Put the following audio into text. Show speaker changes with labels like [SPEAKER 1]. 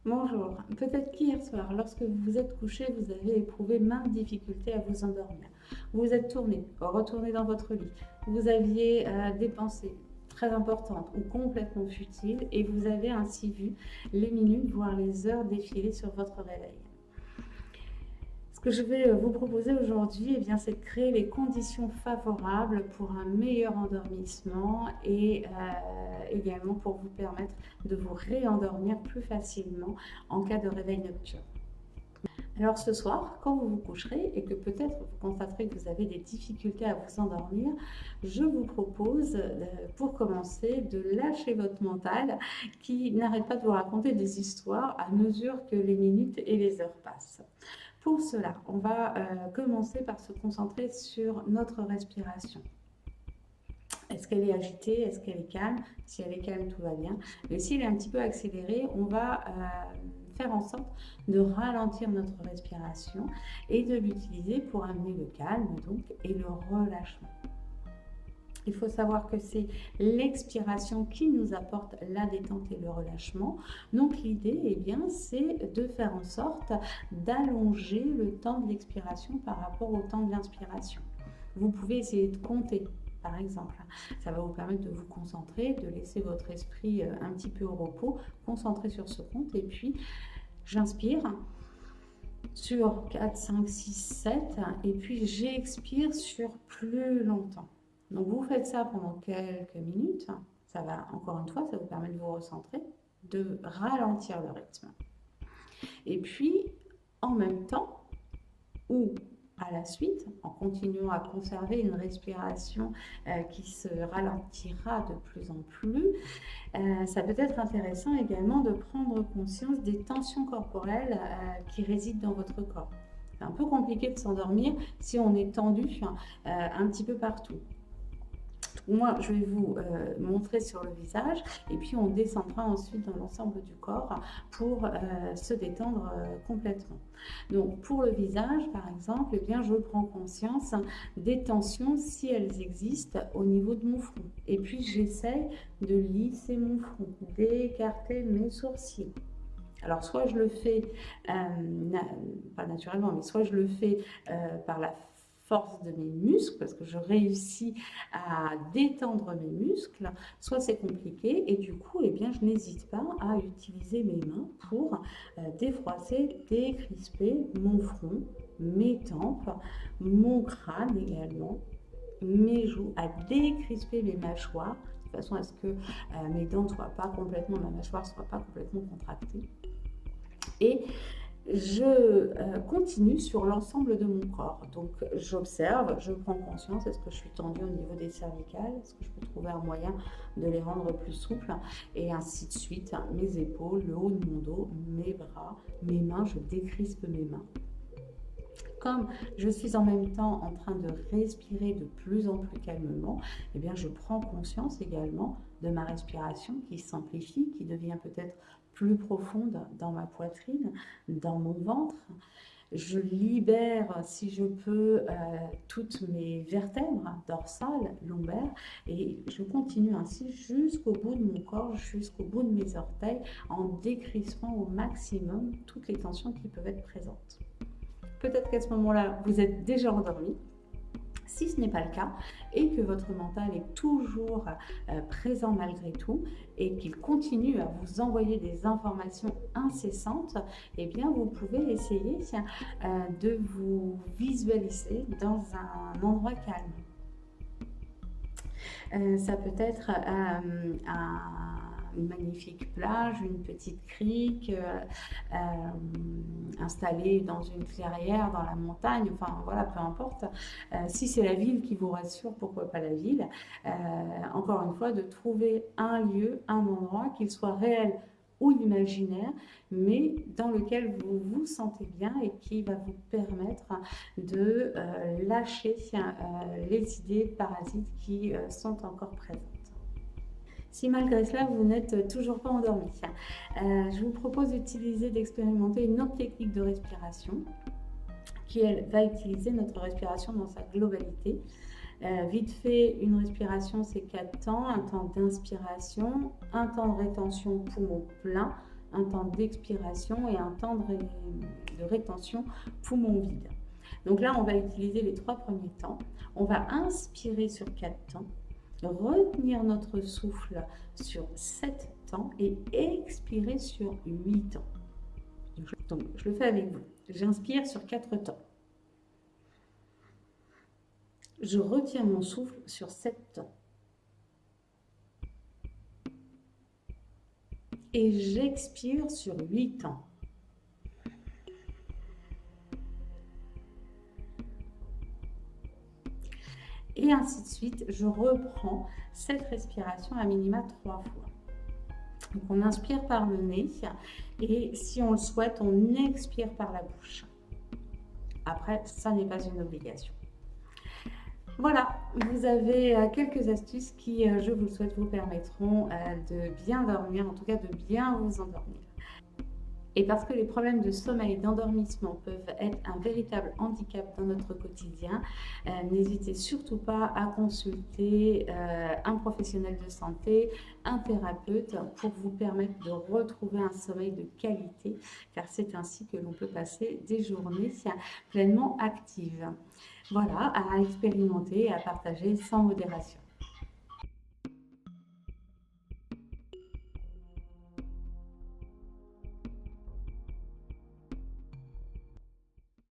[SPEAKER 1] Bonjour. Peut-être qu'hier soir, lorsque vous vous êtes couché, vous avez éprouvé maintes difficultés à vous endormir. Vous vous êtes tourné, retourné dans votre lit. Vous aviez des pensées très importantes ou complètement futiles et vous avez ainsi vu les minutes, voire les heures défiler sur votre réveil. Ce que je vais vous proposer aujourd'hui, eh bien, c'est de créer les conditions favorables pour un meilleur endormissement et également pour vous permettre de vous réendormir plus facilement en cas de réveil nocturne. Alors ce soir, quand vous vous coucherez et que peut-être vous constaterez que vous avez des difficultés à vous endormir, je vous propose pour commencer de lâcher votre mental qui n'arrête pas de vous raconter des histoires à mesure que les minutes et les heures passent. Pour cela, on va commencer par se concentrer sur notre respiration. Est-ce qu'elle est agitée? Est-ce qu'elle est calme? Si elle est calme, tout va bien. Mais si elle est un petit peu accélérée, on va faire en sorte de ralentir notre respiration et de l'utiliser pour amener le calme donc, et le relâchement. Il faut savoir que c'est l'expiration qui nous apporte la détente et le relâchement. Donc l'idée, eh bien, c'est de faire en sorte d'allonger le temps de l'expiration par rapport au temps de l'inspiration. Vous pouvez essayer de compter, par exemple. Ça va vous permettre de vous concentrer, de laisser votre esprit un petit peu au repos, concentrer sur ce compte. Et puis, j'inspire sur 4, 5, 6, 7 et puis j'expire sur plus longtemps. Donc vous faites ça pendant quelques minutes, ça va encore une fois, ça vous permet de vous recentrer, de ralentir le rythme. Et puis en même temps, ou à la suite, en continuant à conserver une respiration qui se ralentira de plus en plus, ça peut être intéressant également de prendre conscience des tensions corporelles qui résident dans votre corps. C'est un peu compliqué de s'endormir si on est tendu un petit peu partout. Moi, je vais vous montrer sur le visage et puis on descendra ensuite dans l'ensemble du corps pour se détendre complètement. Donc, pour le visage, par exemple, eh bien, je prends conscience des tensions si elles existent au niveau de mon front. Et puis, j'essaye de lisser mon front, d'écarter mes sourcils. Alors, soit je le fais, pas naturellement, mais soit je le fais par la force de mes muscles, parce que je réussis à détendre mes muscles, soit c'est compliqué, et du coup, eh bien, je n'hésite pas à utiliser mes mains pour défroisser, décrisper mon front, mes tempes, mon crâne également, mes joues, à décrisper mes mâchoires, de façon à ce que mes dents ne soient pas complètement, ma mâchoire ne soit pas complètement contractée. Et je continue sur l'ensemble de mon corps. Donc j'observe, je prends conscience, est-ce que je suis tendue au niveau des cervicales, est-ce que je peux trouver un moyen de les rendre plus souples, et ainsi de suite, mes épaules, le haut de mon dos, mes bras, mes mains, je décrispe mes mains. Comme je suis en même temps en train de respirer de plus en plus calmement, eh bien je prends conscience également de ma respiration qui s'amplifie, qui devient peut-être plus profonde dans ma poitrine, dans mon ventre. Je libère, si je peux, toutes mes vertèbres, dorsales, lombaires, et je continue ainsi jusqu'au bout de mon corps, jusqu'au bout de mes orteils, en décrispant au maximum toutes les tensions qui peuvent être présentes. Peut-être qu'à ce moment-là, vous êtes déjà endormi. Si ce n'est pas le cas et que votre mental est toujours présent malgré tout et qu'il continue à vous envoyer des informations incessantes, eh bien vous pouvez essayer de vous visualiser dans un endroit calme. Ça peut être une magnifique plage, une petite crique, installée dans une clairière, dans la montagne, enfin voilà, peu importe. Si c'est la ville qui vous rassure, pourquoi pas la ville. Encore une fois, de trouver un lieu, un endroit, qu'il soit réel ou imaginaire, mais dans lequel vous vous sentez bien et qui va vous permettre de lâcher les idées parasites qui sont encore présentes. Si malgré cela, vous n'êtes toujours pas endormi, je vous propose d'expérimenter une autre technique de respiration qui, elle, va utiliser notre respiration dans sa globalité. Vite fait, une respiration, c'est 4 temps. Un temps d'inspiration, un temps de rétention poumon plein, un temps d'expiration et un temps de rétention poumon vide. Donc là, on va utiliser les 3 premiers temps. On va inspirer sur 4 temps, retenir notre souffle sur 7 temps et expirer sur 8 temps. Donc, je le fais avec vous. J'inspire sur 4 temps. Je retiens mon souffle sur 7 temps. Et j'expire sur 8 temps. Et ainsi de suite, je reprends cette respiration à minima 3 fois. Donc on inspire par le nez et si on le souhaite, on expire par la bouche. Après, ça n'est pas une obligation. Voilà, vous avez quelques astuces qui, je vous le souhaite, vous permettront de bien dormir, en tout cas de bien vous endormir. Et parce que les problèmes de sommeil et d'endormissement peuvent être un véritable handicap dans notre quotidien, n'hésitez surtout pas à consulter un professionnel de santé, un thérapeute, pour vous permettre de retrouver un sommeil de qualité, car c'est ainsi que l'on peut passer des journées pleinement actives. Voilà, à expérimenter et à partager sans modération.